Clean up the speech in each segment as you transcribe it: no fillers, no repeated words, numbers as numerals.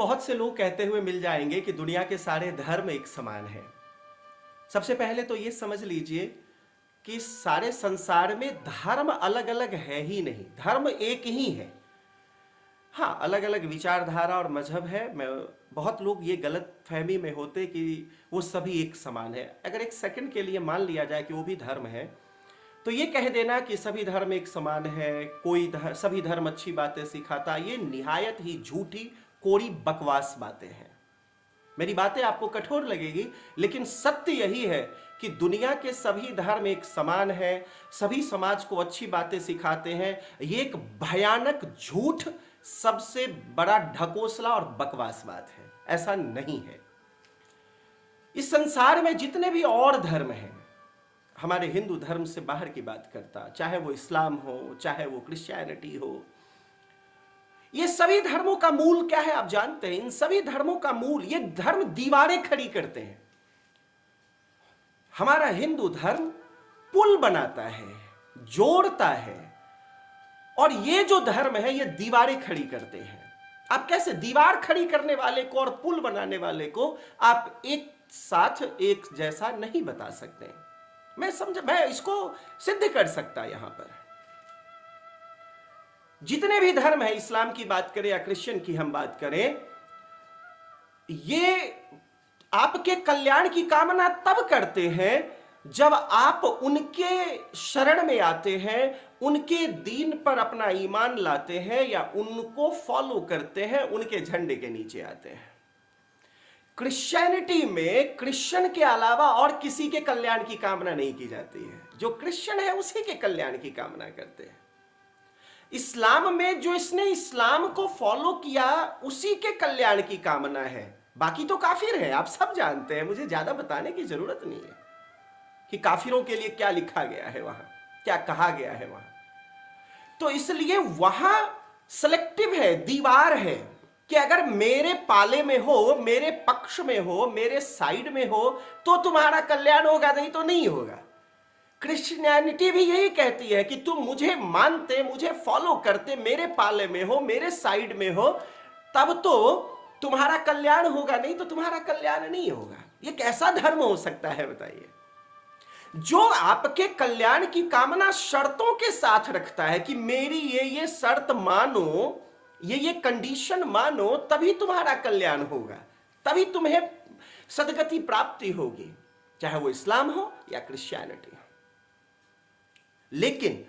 बहुत से लोग कहते हुए मिल जाएंगे कि दुनिया के सारे धर्म एक समान हैं। सबसे पहले तो ये समझ लीजिए कि सारे संसार में धर्म अलग अलग है ही नहीं, धर्म एक ही है। हाँ, अलग अलग विचारधारा और मजहब है। मैं बहुत लोग ये गलत फहमी में होते कि वो सभी एक समान है। अगर एक सेकंड के लिए मान लिया जाए कि वो भी धर्म है, तो ये कह देना कि सभी धर्म एक समान है, सभी धर्म अच्छी बातें सिखाता, ये निहायत ही झूठी कोरी बकवास बातें हैं। मेरी बातें आपको कठोर लगेगी, लेकिन सत्य यही है कि दुनिया के सभी धर्म एक समान है, सभी समाज को अच्छी बातें सिखाते हैं। ये एक भयानक झूठ, सबसे बड़ा ढकोसला और बकवास बात है। ऐसा नहीं है। इस संसार में जितने भी और धर्म हैं, हमारे हिंदू धर्म से बाहर की बात करता, चाहे वो इस्लाम हो, चाहे वो क्रिश्चियनिटी हो, ये सभी धर्मों का मूल क्या है आप जानते हैं? इन सभी धर्मों का मूल, ये धर्म दीवारें खड़ी करते हैं। हमारा हिंदू धर्म पुल बनाता है, जोड़ता है, और ये जो धर्म है ये दीवारें खड़ी करते हैं। आप कैसे दीवार खड़ी करने वाले को और पुल बनाने वाले को आप एक साथ एक जैसा नहीं बता सकते? मैं इसको सिद्ध कर सकता यहां पर। जितने भी धर्म है, इस्लाम की बात करें या क्रिश्चियन की हम बात करें, ये आपके कल्याण की कामना तब करते हैं जब आप उनके शरण में आते हैं, उनके दीन पर अपना ईमान लाते हैं या उनको फॉलो करते हैं, उनके झंडे के नीचे आते हैं। क्रिश्चियनिटी में क्रिश्चियन के अलावा और किसी के कल्याण की कामना नहीं की जाती है। जो क्रिश्चियन है उसी के कल्याण की कामना करते हैं। इस्लाम में जो इसने इस्लाम को फॉलो किया उसी के कल्याण की कामना है। बाकी तो काफिर है, आप सब जानते हैं, मुझे ज्यादा बताने की जरूरत नहीं है कि काफिरों के लिए क्या लिखा गया है, वहां क्या कहा गया है वहां। तो इसलिए वहां सेलेक्टिव है, दीवार है कि अगर मेरे पाले में हो, मेरे पक्ष में हो, मेरे साइड में हो तो तुम्हारा कल्याण होगा, नहीं तो नहीं होगा। क्रिश्चियनिटी भी यही कहती है कि तुम मुझे मानते, मुझे फॉलो करते, मेरे पाले में हो, मेरे साइड में हो, तब तो तुम्हारा कल्याण होगा, नहीं तो तुम्हारा कल्याण नहीं होगा। ये कैसा धर्म हो सकता है बताइए, जो आपके कल्याण की कामना शर्तों के साथ रखता है कि मेरी ये शर्त मानो, ये कंडीशन मानो, तभी तुम्हारा कल्याण होगा, तभी तुम्हें सदगति प्राप्ति होगी, चाहे वो इस्लाम हो या क्रिश्चियनिटी हो। लेकिन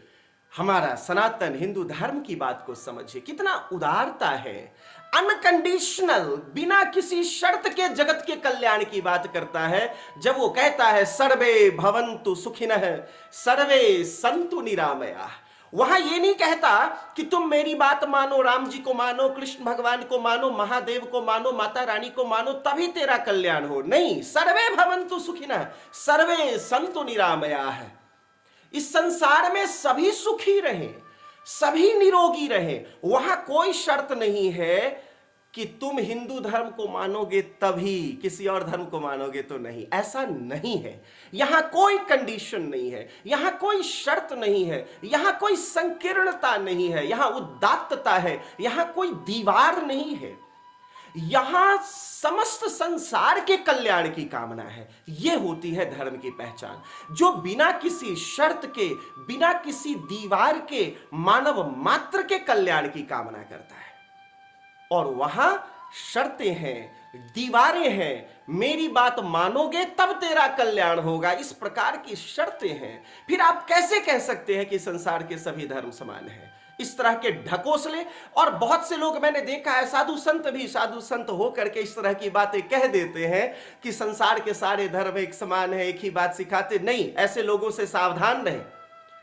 हमारा सनातन हिंदू धर्म की बात को समझिए, कितना उदारता है, अनकंडीशनल, बिना किसी शर्त के जगत के कल्याण की बात करता है। जब वो कहता है सर्वे भवन्तु सुखिनः सर्वे सन्तु निरामयाः, वहां ये नहीं कहता कि तुम मेरी बात मानो, राम जी को मानो, कृष्ण भगवान को मानो, महादेव को मानो, माता रानी को मानो, तभी तेरा कल्याण हो। नहीं, सर्वे भवन्तु सुखिनः सर्वे सन्तु निरामयाः। इस संसार में सभी सुखी रहे, सभी निरोगी रहे। वहां कोई शर्त नहीं है कि तुम हिंदू धर्म को मानोगे तभी, किसी और धर्म को मानोगे तो नहीं। ऐसा नहीं है। यहां कोई कंडीशन नहीं है, यहां कोई शर्त नहीं है, यहां कोई संकीर्णता नहीं है, यहां उदात्तता है, यहां कोई दीवार नहीं है। यहां समस्त संसार के कल्याण की कामना है। यह होती है धर्म की पहचान, जो बिना किसी शर्त के, बिना किसी दीवार के मानव मात्र के कल्याण की कामना करता है। और वहां शर्तें हैं, दीवारें हैं, मेरी बात मानोगे तब तेरा कल्याण होगा, इस प्रकार की शर्तें हैं। फिर आप कैसे कह सकते हैं कि संसार के सभी धर्म समान हैं? इस तरह के ढकोसले, और बहुत से लोग मैंने देखा है, साधु संत भी साधु संत होकर के इस तरह की बातें कह देते हैं कि संसार के सारे धर्म एक समान है, एक ही बात सिखाते। नहीं, ऐसे लोगों से सावधान रहें।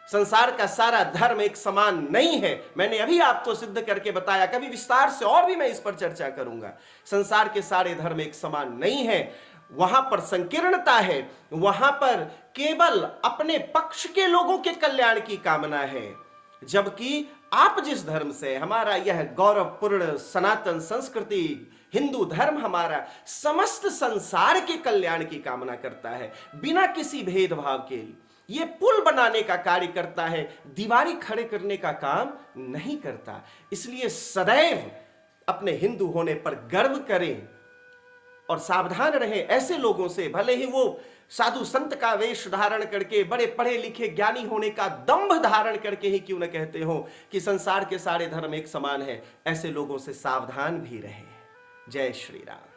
संसार का सारा धर्म एक समान नहीं है। मैंने अभी आपको सिद्ध करके बताया, कभी विस्तार से और भी मैं इस पर चर्चा करूंगा। संसार के सारे धर्म एक समान नहीं है, वहां पर संकीर्णता है, वहां पर केवल अपने पक्ष के लोगों के कल्याण की कामना है। जबकि आप जिस धर्म से, हमारा यह गौरवपूर्ण सनातन संस्कृति हिंदू धर्म हमारा समस्त संसार के कल्याण की कामना करता है, बिना किसी भेदभाव के। ये पुल बनाने का कार्य करता है, दीवारें खड़े करने का काम नहीं करता। इसलिए सदैव अपने हिंदू होने पर गर्व करें और सावधान रहें ऐसे लोगों से, भले ही वो साधु संत का वेश धारण करके, बड़े पढ़े लिखे ज्ञानी होने का दंभ धारण करके ही क्यों न कहते हो कि संसार के सारे धर्म एक समान है, ऐसे लोगों से सावधान भी रहें। जय श्री राम।